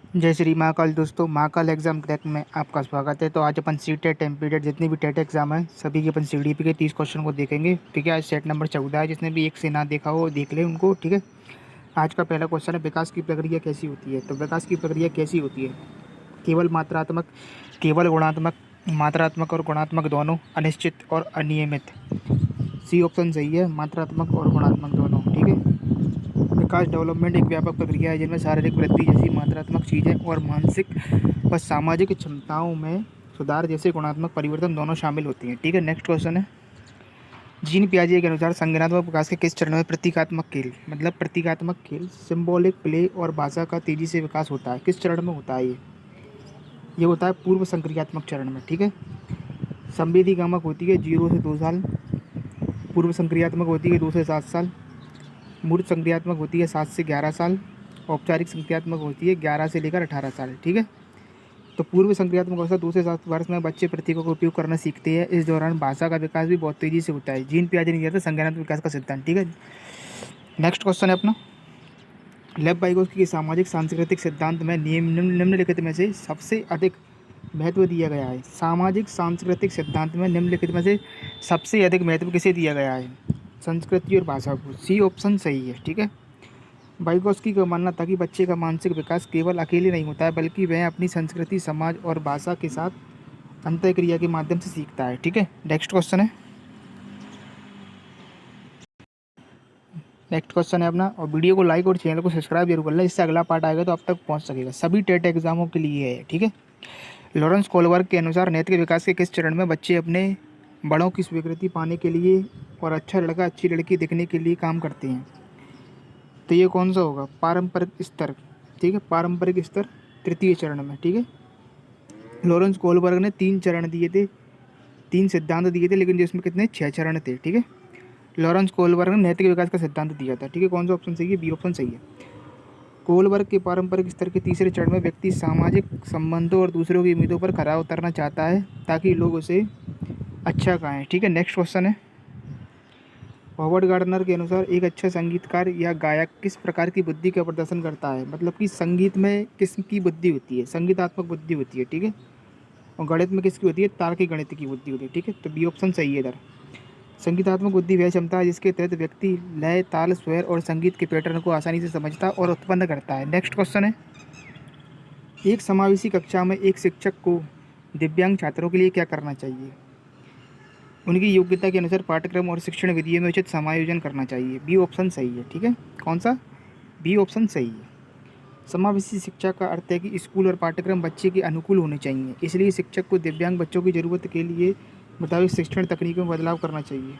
जय श्री महाकाल दोस्तों, Mahakal exam crack में आपका स्वागत है। तो आज अपन सी टेट एमपीटेट जितनी भी टेट एग्जाम है सभी के अपन सीडीपी के 30 क्वेश्चन को देखेंगे। ठीक है, आज सेट नंबर 14 है। जिसने भी एक से ना देखा हो देख ले उनको। ठीक है, आज का पहला क्वेश्चन है, विकास की प्रक्रिया कैसी होती है। तो विकास की प्रक्रिया कैसी होती है? केवल मात्रात्मक, केवल गुणात्मक, मात्रात्मक और गुणात्मक दोनों, अनिश्चित और अनियमित। सी ऑप्शन सही है, मात्रात्मक और गुणात्मक दोनों। ठीक है, विकास डेवलपमेंट एक व्यापक प्रक्रिया है जिनमें शारीरिक वृद्धि जैसी मात्रात्मक चीज़ें और मानसिक व सामाजिक क्षमताओं में सुधार जैसे गुणात्मक परिवर्तन दोनों शामिल होती हैं। ठीक है, नेक्स्ट क्वेश्चन है, जीन पियाजे के अनुसार संज्ञानात्मक विकास के किस चरण में प्रतीकात्मक खेल, मतलब प्रतीकात्मक खेल, सिंबॉलिक प्ले और भाषा का तेजी से विकास होता है, किस चरण में होता है ये होता है पूर्व संक्रियात्मक चरण में। ठीक है, संवेदीकामक होती है 0 से 2 साल, पूर्व संक्रियात्मक होती है 2 से 7 साल, मूर्त संक्रियात्मक होती है 7 से 11 साल, औपचारिक संक्रियात्मक होती है 11 से लेकर 18 साल। ठीक है, तो पूर्व संक्रियात्मक अवस्था 2 से 7 वर्ष में बच्चे प्रतीकों का उपयोग करना सीखते हैं। इस दौरान भाषा का विकास भी बहुत तेजी से होता है। जीन पियाजे ने दिया था संज्ञानात्मक विकास का सिद्धांत। ठीक है, नेक्स्ट क्वेश्चन है अपना, लेव वाइगोत्स्की के सामाजिक सांस्कृतिक सिद्धांत में निम्नलिखित में से सबसे अधिक महत्व दिया गया है। सामाजिक सांस्कृतिक सिद्धांत में निम्नलिखित में से सबसे अधिक महत्व किसे दिया गया है? संस्कृति और भाषा को। सी ऑप्शन सही है। ठीक है, वाइगोत्स्की का मानना था कि बच्चे का मानसिक विकास केवल अकेले नहीं होता है बल्कि वह अपनी संस्कृति, समाज और भाषा के साथ अंतःक्रिया के माध्यम से सीखता है। ठीक है, नेक्स्ट क्वेश्चन है, अपना, और वीडियो को लाइक और चैनल को सब्सक्राइब जरूर कर लें, इससे अगला पार्ट आएगा तो आप तक पहुंच सकेगा। सभी टेट एग्जामों के लिए है। ठीक है, लॉरेंस कोलबर्ग के अनुसार नैतिक विकास के किस चरण में बच्चे अपने बड़ों की स्वीकृति पाने के लिए और अच्छा लड़का अच्छी लड़की दिखने के लिए काम करते हैं? तो ये कौन सा होगा? पारंपरिक स्तर। ठीक है, पारंपरिक स्तर तृतीय चरण में। ठीक है, लॉरेंस कोलबर्ग ने 3 चरण दिए थे, 3 सिद्धांत दिए थे, लेकिन जिसमें कितने 6 चरण थे। ठीक है, लॉरेंस कोलबर्ग ने नैतिक विकास का सिद्धांत दिया था। ठीक है, कौन सा ऑप्शन सही है? बी ऑप्शन सही है। कोलबर्ग के पारंपरिक स्तर के तीसरे चरण में व्यक्ति सामाजिक संबंधों और दूसरों की उम्मीदों पर खरा उतरना चाहता है ताकि लोग उसे अच्छा कहें। ठीक है, नेक्स्ट क्वेश्चन है, हॉवर्ड गार्डनर के अनुसार एक अच्छा संगीतकार या गायक किस प्रकार की बुद्धि का प्रदर्शन करता है? मतलब कि संगीत में किसकी बुद्धि होती है? संगीतात्मक बुद्धि होती है। ठीक है, और गणित में किसकी होती है? तार्किक गणित की बुद्धि होती है। ठीक है, तो बी ऑप्शन सही है इधर। संगीतात्मक बुद्धि वह क्षमता है जिसके तहत व्यक्ति लय, ताल, स्वर और संगीत के पैटर्न को आसानी से समझता और उत्पन्न करता है। नेक्स्ट क्वेश्चन है, एक समावेशी कक्षा में एक शिक्षक को दिव्यांग छात्रों के लिए क्या करना चाहिए? उनकी योग्यता के अनुसार पाठ्यक्रम और शिक्षण विधियों में उचित समायोजन करना चाहिए। बी ऑप्शन सही है। ठीक है, कौन सा? बी ऑप्शन सही है। समावेशी शिक्षा का अर्थ है कि स्कूल और पाठ्यक्रम बच्चे के अनुकूल होने चाहिए, इसलिए शिक्षक को दिव्यांग बच्चों की ज़रूरत के लिए मुताबिक शिक्षण तकनीकों में बदलाव करना चाहिए।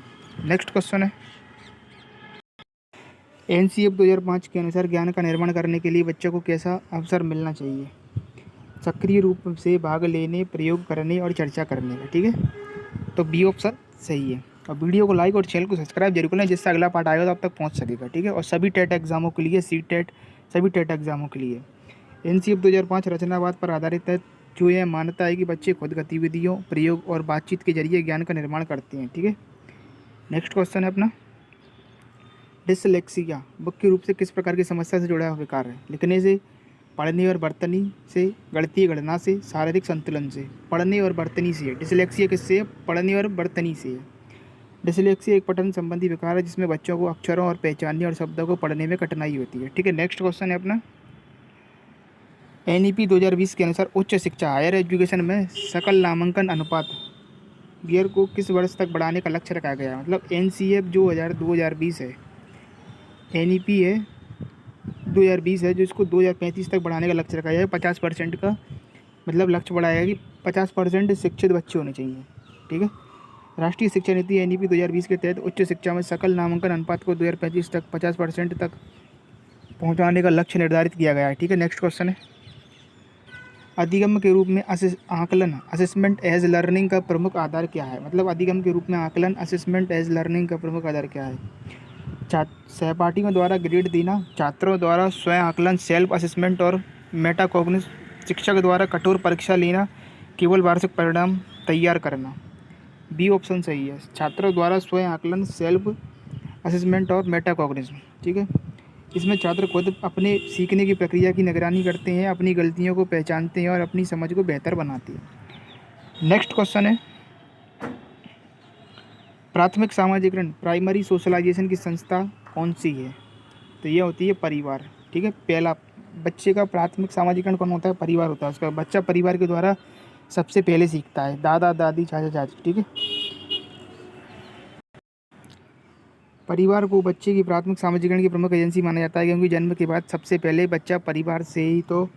नेक्स्ट क्वेश्चन है, एनसीएफ 2005 के अनुसार ज्ञान का निर्माण करने के लिए बच्चों को कैसा अवसर मिलना चाहिए? सक्रिय रूप से भाग लेने, प्रयोग करने और चर्चा करने का। ठीक है, तो बी ऑप्शन सही है। और वीडियो को लाइक और चैनल को सब्सक्राइब जरूर करें, जिससे अगला पार्ट आएगा तो आप तक पहुंच सकेगा। ठीक है, और सभी टेट एग्जामों के लिए, सी टेट, सभी टेट एग्जामों के लिए एनसीएफ 2005 रचनावाद पर आधारित है, जो यह मानता है कि बच्चे खुद गतिविधियों, प्रयोग और बातचीत के जरिए ज्ञान का निर्माण करते हैं। ठीक है, नेक्स्ट क्वेश्चन है अपना, डिसलेक्सिया मुख्य रूप से किस प्रकार की समस्या से जुड़ा हुआ विकार है? लिखने से, पढ़ने और बर्तनी से, गणितीय गणना से, शारीरिक संतुलन से। पढ़ने और बर्तनी से है। डिसलेक्सिया किससे है? पढ़ने और बर्तनी से है। डिसलेक्सिया एक पठन संबंधी विकार है जिसमें बच्चों को अक्षरों और पहचानने और शब्दों को पढ़ने में कठिनाई होती है। ठीक है, नेक्स्ट क्वेश्चन है अपना, एनईपी 2020 के अनुसार उच्च शिक्षा, हायर एजुकेशन में सकल नामांकन अनुपात बियर को किस वर्ष तक बढ़ाने का लक्ष्य रखा गया है? मतलब एनसीएफ जो 2020 है, एनईपी है 2020 है, जो इसको 2035 तक बढ़ाने का लक्ष्य रखा गया है। 50% का मतलब लक्ष्य बढ़ाएगा कि 50% शिक्षित बच्चे होने चाहिए। ठीक है, राष्ट्रीय शिक्षा नीति एनईपी 2020 के तहत उच्च शिक्षा में सकल नामांकन अनुपात को 2035 तक 50% तक पहुंचाने का लक्ष्य निर्धारित किया गया है। ठीक है, नेक्स्ट क्वेश्चन है, अधिगम के रूप में आकलन, असेसमेंट एज लर्निंग का प्रमुख आधार क्या है? मतलब अधिगम के रूप में आकलन, असेसमेंट एज लर्निंग का प्रमुख आधार क्या है? सहपाठियों द्वारा ग्रेड देना, छात्रों द्वारा स्वयं आकलन, सेल्फ असेसमेंट और मेटाकॉग्निस, शिक्षक द्वारा कठोर परीक्षा लेना, केवल वार्षिक परिणाम तैयार करना। बी ऑप्शन सही है, छात्रों द्वारा स्वयं आकलन, सेल्फ असेसमेंट और मेटाकॉग्निस। ठीक है, इसमें छात्र खुद अपने सीखने की प्रक्रिया की निगरानी करते हैं, अपनी गलतियों को पहचानते हैं और अपनी समझ को बेहतर बनाते हैं। नेक्स्ट क्वेश्चन है, प्राथमिक सामाजिकरण प्राइमरी सोशलाइजेशन की संस्था कौन सी है? तो ये होती है परिवार। ठीक है, पहला बच्चे का प्राथमिक सामाजिकरण कौन होता है? परिवार होता है। उसका बच्चा परिवार के द्वारा सबसे पहले सीखता है, दादा दादी चाचा चाची। ठीक है, परिवार को बच्चे की प्राथमिक सामाजिकरण की प्रमुख एजेंसी माना जाता है, क्योंकि जन्म के बाद सबसे पहले बच्चा परिवार से ही तो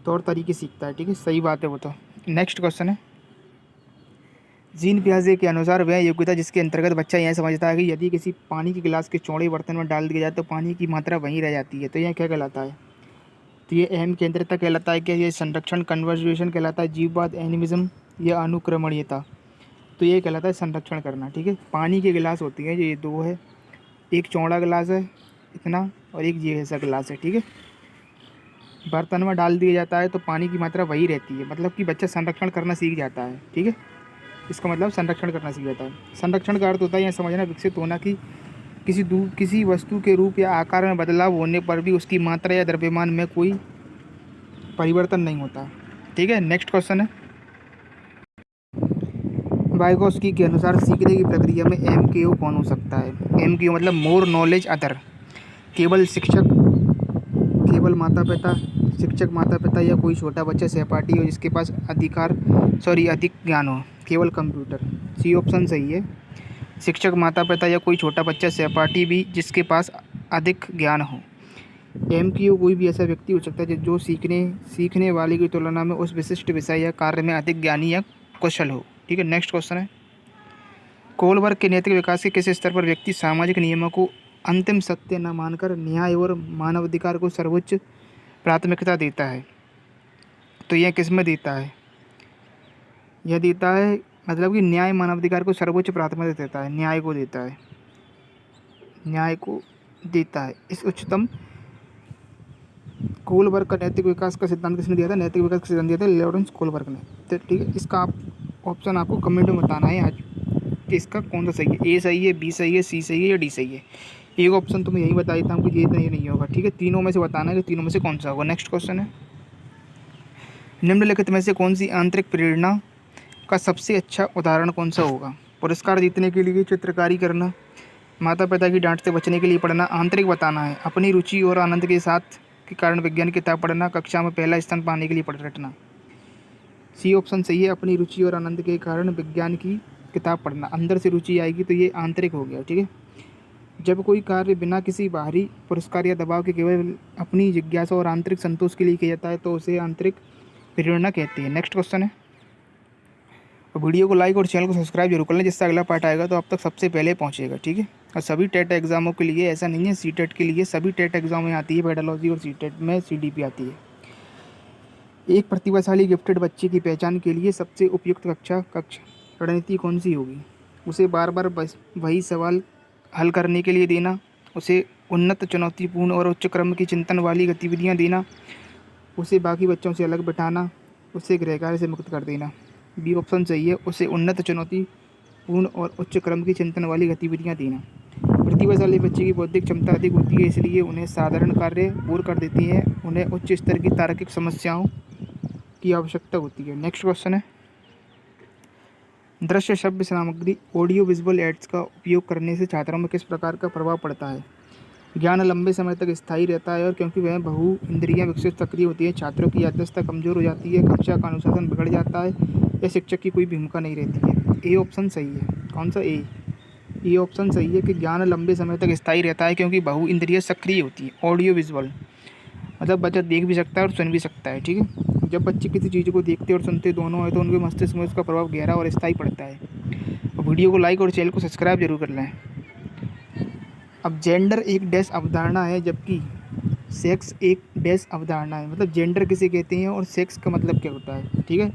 तौर तरीके सीखता है। ठीक है, सही बात है वो तो। नेक्स्ट क्वेश्चन है, जीन पियाजे के अनुसार वह योग्यता जिसके अंतर्गत बच्चा यह समझता है कि यदि किसी पानी के गिलास के चौड़े बर्तन में डाल दिया जाए तो पानी की मात्रा वहीं रह जाती है, तो यह क्या कहलाता है? तो ये अहम केंद्रिता कहलाता है। क्या ये संरक्षण कन्वर्जेशन कहलाता है? जीववाद एनिमिज्म या अनुक्रमणीयता? तो ये कहलाता है संरक्षण करना। ठीक है, पानी के गिलास होती है, ये दो है, एक चौड़ा गिलास है इतना और एक ये ऐसा गिलास है। ठीक है, बर्तन में डाल दिया जाता है तो पानी की मात्रा वही रहती है, मतलब कि बच्चा संरक्षण करना सीख जाता है। ठीक है, इसका मतलब संरक्षण करना सीख जाता है। संरक्षण का अर्थ होता है यह समझना, विकसित होना कि किसी वस्तु के रूप या आकार में बदलाव होने पर भी उसकी मात्रा या द्रव्यमान में कोई परिवर्तन नहीं होता। ठीक है, नेक्स्ट क्वेश्चन है, वाइगोस्की के अनुसार सीखने की प्रक्रिया में एमकेओ कौन हो सकता है? एमकेओ मतलब मोर नॉलेज अदर। केवल शिक्षक माता पिता या कोई छोटा बच्चा सहपाठी हो जिसके पास अधिक ज्ञान हो। केवल कंप्यूटर, सी ऑप्शन सही है। शिक्षक माता पिता या कोई छोटा बच्चा सहपाठी भी जिसके पास अधिक ज्ञान हो। एमक्यू कोई भी ऐसा व्यक्ति हो सकता है जो सीखने वाले की तुलना में उस विशिष्ट विषय या कार्य में अधिक ज्ञानी या कुशल हो। ठीक है, नेक्स्ट क्वेश्चन है, कोलबर्ग के नैतिक विकास के किस स्तर पर व्यक्ति सामाजिक नियमों को अंतिम सत्य न मानकर न्याय और मानवाधिकार को सर्वोच्च प्राथमिकता देता है? तो यह किस में देता है? यह देता है मतलब कि न्याय मानवाधिकार को सर्वोच्च प्राथमिकता देता है, न्याय को देता है। इस उच्चतम कोलबर्ग का नैतिक विकास का सिद्धांत किसने दिया था? नैतिक विकास का सिद्धांत दिया था लॉरेंस कोलबर्ग ने। तो ठीक है, इसका ऑप्शन आपको कमेंट में बताना है आज कि इसका कौन सा सही है। ए सही है, बी सही है, सी सही है या डी सही है। एक ऑप्शन तो मैं यही बता देता हूँ कि ये नहीं होगा। ठीक है, तीनों में से बताना है कि तीनों में से कौन सा होगा। नेक्स्ट क्वेश्चन है, निम्नलिखित में से कौन सी आंतरिक प्रेरणा का सबसे अच्छा उदाहरण कौन सा होगा? पुरस्कार जीतने के लिए चित्रकारी करना, माता पिता की डांट से बचने के लिए पढ़ना, आंतरिक बताना है, अपनी रुचि और आनंद के कारण विज्ञान की किताब पढ़ना, कक्षा में पहला स्थान पाने के लिए पढ़ रटना। सी ऑप्शन सही है, अपनी रुचि और आनंद के कारण विज्ञान की किताब पढ़ना। अंदर से रुचि आएगी तो ये आंतरिक हो गया। ठीक है, जब कोई कार्य बिना किसी बाहरी पुरस्कार या दबाव के केवल अपनी जिज्ञासा और आंतरिक संतोष के लिए किया जाता है तो उसे आंतरिक प्रेरणा कहते हैं। नेक्स्ट क्वेश्चन है, वीडियो को लाइक और चैनल को सब्सक्राइब जरूर कर लें, जिससे अगला पार्ट आएगा तो आप तक सबसे पहले पहुंचेगा। ठीक है, और सभी टेट एग्जामों के लिए ऐसा नहीं है, सीटेट के लिए सभी टेट एग्जाम में आती है पेडालॉजी और सीटेट में सीडीपी आती है। एक प्रतिभाशाली गिफ्टेड बच्चे की पहचान के लिए सबसे उपयुक्त कक्ष रणनीति कौन सी होगी? उसे बार बार बस वही सवाल हल करने के लिए देना, उसे उन्नत चुनौतीपूर्ण और उच्च क्रम की चिंतन वाली गतिविधियाँ देना, उसे बाकी बच्चों से अलग बिठाना, उसे गृहकार्य से मुक्त कर देना। बी ऑप्शन सही है, उसे उन्नत चुनौतीपूर्ण और उच्च क्रम की चिंतन वाली गतिविधियाँ देना। प्रतिभाशाली बच्चे की बौद्धिक क्षमता अधिक होती है, इसलिए उन्हें साधारण कार्य बोर कर देती है, उन्हें उच्च स्तर की तार्किक समस्याओं की आवश्यकता होती है। नेक्स्ट क्वेश्चन है, दृश्य श्रव्य सामग्री ऑडियो विजुअल एड्स का उपयोग करने से छात्रों में किस प्रकार का प्रभाव पड़ता है? ज्ञान लंबे समय तक स्थायी रहता है और क्योंकि वह बहु इंद्रियाँ विकसित सक्रिय होती है, छात्रों की याददाश्त कमजोर हो जाती है, कक्षा का अनुशासन बिगड़ जाता है या शिक्षक की कोई भूमिका नहीं रहती है। ए ऑप्शन सही है। कौन सा? ए ऑप्शन सही है कि ज्ञान लंबे समय तक स्थायी रहता है क्योंकि बहु इंद्रिय सक्रिय होती है। ऑडियो विजुअल मतलब बच्चा देख भी सकता है और सुन भी सकता है। ठीक है, जब बच्चे किसी चीज़ को देखते और सुनते दोनों है तो उनके मस्तिष्क में उसका प्रभाव गहरा और स्थायी पड़ता है। और वीडियो को लाइक और चैनल को सब्सक्राइब जरूर कर लें। अब जेंडर एक डैश अवधारणा है जबकि सेक्स एक डैश अवधारणा है। मतलब जेंडर किसे कहते हैं और सेक्स का मतलब क्या होता है? ठीक है,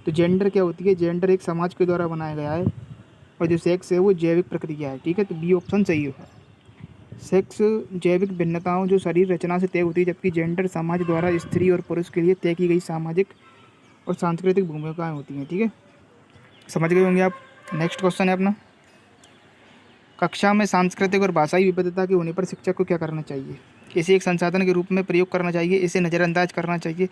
तो जेंडर क्या होती है? जेंडर एक समाज के द्वारा बनाया गया है और जो सेक्स है वो जैविक प्रक्रिया है। ठीक है, तो बी ऑप्शन सही होगा। सेक्स जैविक भिन्नताओं जो शरीर रचना से तय होती है, जबकि जेंडर समाज द्वारा स्त्री और पुरुष के लिए तय की गई सामाजिक और सांस्कृतिक भूमिकाएं होती हैं। ठीक है, समझ गए होंगे आप। नेक्स्ट क्वेश्चन है अपना, कक्षा में सांस्कृतिक और भाषाई विविधता के होने पर शिक्षक को क्या करना चाहिए? इसे एक संसाधन के रूप में प्रयोग करना चाहिए, इसे नज़रअंदाज करना चाहिए,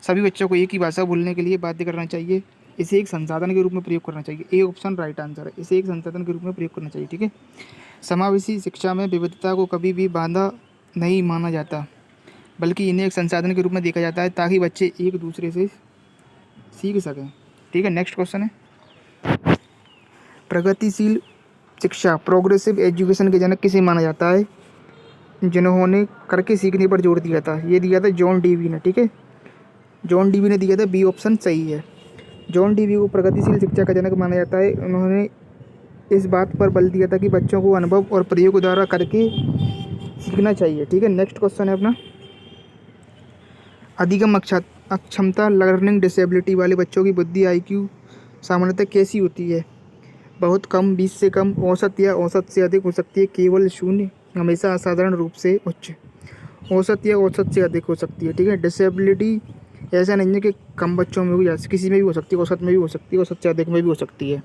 सभी बच्चों को एक ही भाषा बोलने के लिए बाध्य करना चाहिए, इसे एक संसाधन के रूप में प्रयोग करना चाहिए। ए ऑप्शन राइट आंसर है, इसे एक संसाधन के रूप में प्रयोग करना चाहिए। ठीक है। समावेशी शिक्षा में विविधता को कभी भी बाधा नहीं माना जाता, बल्कि इन्हें एक संसाधन के रूप में देखा जाता है ताकि बच्चे एक दूसरे से सीख सकें। ठीक है। नेक्स्ट क्वेश्चन है, प्रगतिशील शिक्षा प्रोग्रेसिव एजुकेशन के जनक किसे माना जाता है? जिन्होंने करके सीखने पर जोर दिया था, ये दिया था जॉन डीवी ने। ठीक है, जॉन डीवी ने दिया था, बी ऑप्शन सही है। जॉन डीवी को प्रगतिशील शिक्षा का जनक माना जाता है। उन्होंने इस बात पर बल दिया था कि बच्चों को अनुभव और प्रयोग द्वारा करके सीखना चाहिए। ठीक है। नेक्स्ट क्वेश्चन है अपना, अधिगम अक्षमता लर्निंग डिसेबिलिटी वाले बच्चों की बुद्धि IQ सामान्यतः कैसी होती है? बहुत कम, 20 से कम, औसत या औसत से अधिक हो सकती है, केवल शून्य, हमेशा असाधारण रूप से उच्च। औसत या औसत से अधिक हो सकती है। ठीक है। डिसेबिलिटी ऐसा नहीं है कि कम बच्चों में भी, किसी में भी हो सकती है, औसत में भी हो सकती है, औसत से अधिक में भी हो सकती है।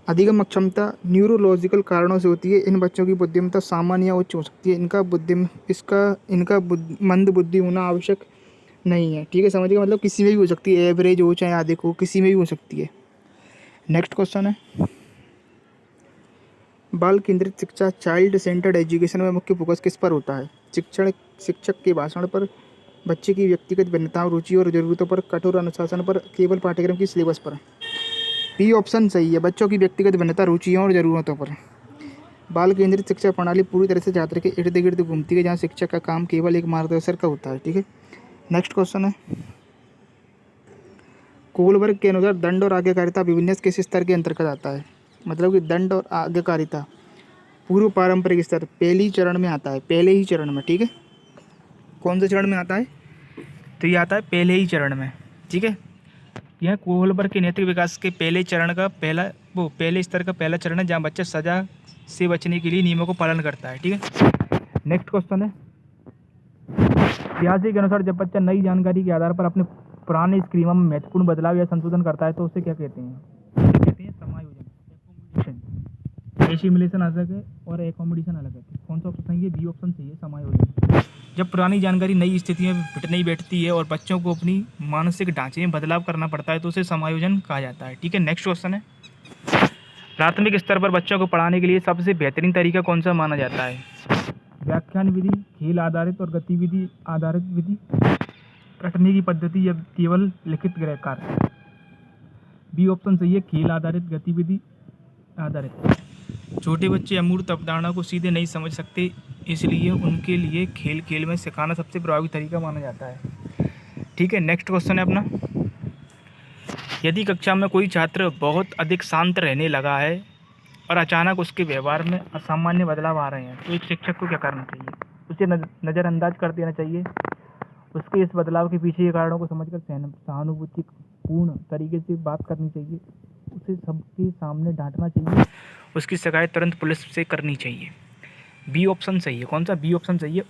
अधिगम अक्षमता न्यूरोलॉजिकल कारणों से होती है। इन बच्चों की बुद्धिमत्ता सामान्य या उच्च हो सकती है। इनका मंद बुद्धि होना आवश्यक नहीं है। ठीक है, समझिए, मतलब किसी में भी हो सकती है, एवरेज हो चाहे अधिक हो, किसी में भी हो सकती है। नेक्स्ट क्वेश्चन है, बाल केंद्रित शिक्षा चाइल्ड सेंटर्ड एजुकेशन में मुख्य फोकस किस पर होता है? शिक्षक के भाषण पर, बच्चे की व्यक्तिगत भिन्नताओं, रुचि और ज़रूरतों पर, कठोर अनुशासन पर, केवल पाठ्यक्रम की सिलेबस पर? बी ऑप्शन सही है, बच्चों की व्यक्तिगत भिन्नता, रुचियों और ज़रूरतों पर। बाल केंद्रित शिक्षा प्रणाली पूरी तरह से छात्र के इर्द गिर्द घूमती है, जहाँ शिक्षक का काम केवल एक मार्गदर्शक का होता है। ठीक है। नेक्स्ट क्वेश्चन है, कोलबर्ग के अनुसार दंड और आज्ञाकारिता विन्यास किस स्तर के अंतर्गत आता है? मतलब कि दंड और आज्ञाकारिता पूर्व पारंपरिक स्तर पहले ही चरण में आता है, पहले ही चरण में। ठीक है। कौन से चरण में आता है? तो ये आता है पहले ही चरण में। ठीक है। यह कोहलबर्ग के नैतिक विकास के पहले चरण का पहले स्तर का पहला चरण है, जहाँ बच्चा सजा से बचने के लिए नियमों को पालन करता है। ठीक है। नेक्स्ट क्वेश्चन है, पियाजे के अनुसार जब बच्चा नई जानकारी के आधार पर अपने पुराने स्कीमा में महत्वपूर्ण बदलाव या संशोधन करता है तो उसे क्या कहते हैं? उसे कहते हैं समायोजन, एकोमोडेशन। एसिमिलेशन अलग है और एकोमोडेशन अलग है। कौन सा ऑप्शन सही है? बी ऑप्शन सही है, समायोजन। जब पुरानी जानकारी नई स्थिति में फिट नहीं बैठती है और बच्चों को अपनी मानसिक ढांचे में बदलाव करना पड़ता है तो उसे समायोजन कहा जाता है। ठीक है। नेक्स्ट क्वेश्चन है, प्राथमिक स्तर पर बच्चों को पढ़ाने के लिए सबसे बेहतरीन तरीका कौन सा माना जाता है? व्याख्यान विधि, खेल आधारित और गतिविधि आधारित विधि, रटने की पद्धति या केवल लिखित गृह कार्य? बी ऑप्शन सही है, खेल आधारित, गतिविधि आधारित। छोटे बच्चे अमूर्त अवधारणा को सीधे नहीं समझ सकते, इसलिए उनके लिए खेल खेल में सिखाना सबसे प्रभावी तरीका माना जाता है। ठीक है। नेक्स्ट क्वेश्चन है अपना, यदि कक्षा में कोई छात्र बहुत अधिक शांत रहने लगा है और अचानक उसके व्यवहार में असामान्य बदलाव आ रहे हैं तो एक शिक्षक को क्या करना चाहिए? उसे नज़रअंदाज कर देना चाहिए, उसके इस बदलाव के पीछे के कारणों को समझकर सहानुभूतिपूर्ण तरीके से बात करनी चाहिए, उसे सबके सामने डांटना चाहिए, उसकी शिकायत तुरंत पुलिस से करनी चाहिए। बी ऑप्शन सही है। कौन सा? बी ऑप्शन सही है,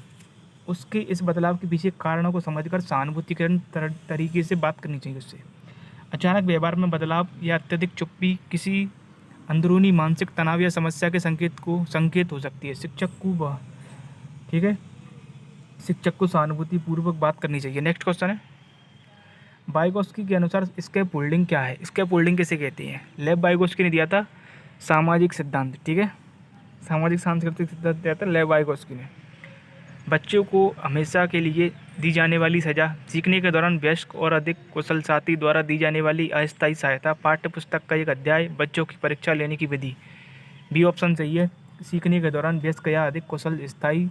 उसके इस बदलाव के पीछे कारणों को समझकर सहानुभूतिपूर्ण तरीके से बात करनी चाहिए उससे। अचानक व्यवहार में बदलाव या अत्यधिक चुप्पी किसी अंदरूनी मानसिक तनाव या समस्या के संकेत हो सकती है। ठीक है, शिक्षक को सहानुभूतिपूर्वक बात करनी चाहिए। नेक्स्ट क्वेश्चन है, वाइगोत्स्की के अनुसार स्कैप फोल्डिंग क्या है? स्कैप फोल्डिंग किसे कहते हैं? लेव वाइगोत्स्की ने दिया था सामाजिक सिद्धांत। ठीक है, सामाजिक सांस्कृतिक सिद्धांत दिया था लेव वाइगोत्स्की ने। बच्चों को हमेशा के लिए दी जाने वाली सजा, सीखने के दौरान वयस्क और अधिक कुशल साथी द्वारा दी जाने वाली अस्थायी सहायता, पाठ्य पुस्तक का एक अध्याय, बच्चों की परीक्षा लेने की विधि। बी ऑप्शन सही है, सीखने के दौरान वयस्क या अधिक कुशल स्थायी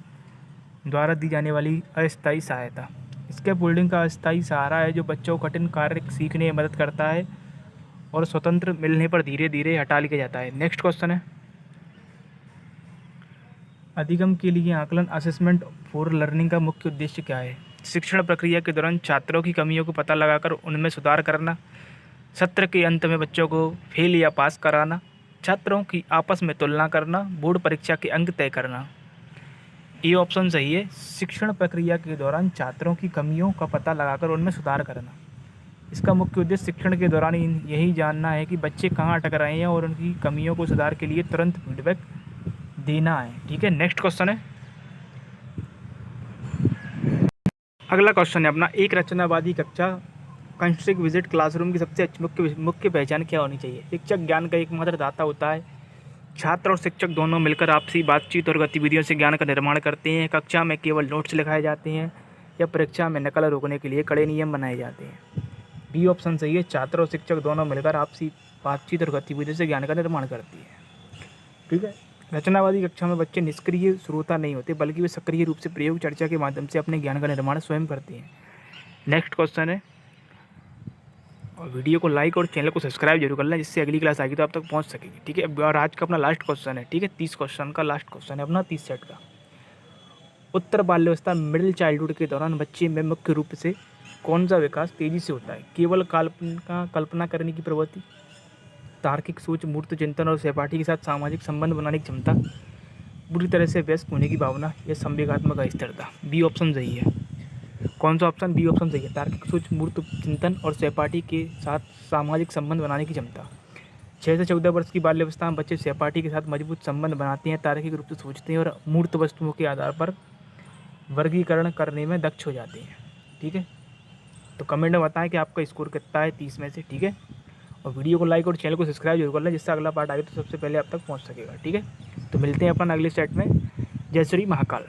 द्वारा दी जाने वाली अस्थायी सहायता। स्कैप फोल्डिंग का अस्थायी सहारा है जो बच्चों को कठिन कार्य सीखने में मदद करता है और स्वतंत्र मिलने पर धीरे धीरे हटा लिया जाता है। नेक्स्ट क्वेश्चन है, अधिगम के लिए आकलन असेसमेंट फॉर लर्निंग का मुख्य उद्देश्य क्या है? शिक्षण प्रक्रिया के दौरान छात्रों की कमियों को पता लगाकर उनमें सुधार करना, सत्र के अंत में बच्चों को फेल या पास कराना, छात्रों की आपस में तुलना करना, बोर्ड परीक्षा के अंक तय करना। ये ऑप्शन सही है, शिक्षण प्रक्रिया के दौरान छात्रों की कमियों का पता लगाकर उनमें सुधार करना। इसका मुख्य उद्देश्य शिक्षण के दौरान यही जानना है कि बच्चे कहाँ अटक रहे हैं और उनकी कमियों को सुधार के लिए तुरंत फीडबैक देना है। ठीक है, नेक्स्ट क्वेश्चन है, अगला क्वेश्चन है अपना, एक रचनावादी कक्षा कंस्ट्रक्ट विजिट क्लासरूम की सबसे अच्छी मुख्य पहचान क्या होनी चाहिए? शिक्षक ज्ञान का एकमात्र दाता होता है। छात्र और शिक्षक दोनों मिलकर आपसी बातचीत और गतिविधियों से ज्ञान का निर्माण करते हैं। कक्षा में केवल नोट्स लिखाए जाते हैं या परीक्षा में नकल रोकने के लिए कड़े नियम बनाए जाते हैं? बी ऑप्शन सही है, छात्र और शिक्षक दोनों मिलकर आपसी बातचीत और गतिविधियों से ज्ञान का निर्माण करती है। ठीक है, रचनावादी कक्षा में बच्चे निष्क्रिय श्रोता नहीं होते, बल्कि वे सक्रिय रूप से प्रयोग चर्चा के माध्यम से अपने ज्ञान का निर्माण स्वयं करते हैं। नेक्स्ट क्वेश्चन है, और वीडियो को लाइक और चैनल को सब्सक्राइब जरूर कर लें, जिससे अगली क्लास आएगी तो आप तक पहुंच सकेगी। ठीक है, और आज का अपना लास्ट क्वेश्चन है। ठीक है, 30 क्वेश्चन का लास्ट क्वेश्चन है अपना 30 सेट का। उत्तर बाल्यावस्था मिडिल चाइल्डहुड के दौरान बच्चे में मुख्य रूप से कौन सा विकास तेजी से होता है? केवल कल्पना करने की प्रवृत्ति, तार्किक सोच, मूर्त चिंतन और सहपाठी के साथ सामाजिक संबंध बनाने की क्षमता, पूरी तरह से व्यस्त होने की भावना या संवेगात्मक अस्थिरता? बी ऑप्शन सही है। कौन सा ऑप्शन? बी ऑप्शन सही है, तार्किक सोच, मूर्त चिंतन और सहपाठी के साथ सामाजिक संबंध बनाने की क्षमता। 6 से 14 वर्ष की बाल्यावस्था में बच्चे सहपाठी के साथ मजबूत संबंध बनाते हैं, तार्किक रूप से सोचते हैं और मूर्त वस्तुओं के आधार पर वर्गीकरण करने में दक्ष हो जाते हैं। ठीक है, तो कमेंट में बताएं कि आपका स्कोर कितना है 30 में से। ठीक है, और वीडियो को लाइक और चैनल को सब्सक्राइब जरूर कर लें, जिससे अगला पार्ट आए तो सबसे पहले आप तक पहुंच सकेगा। ठीक है, तो मिलते हैं अपन अगले सेट में। जय श्री महाकाल।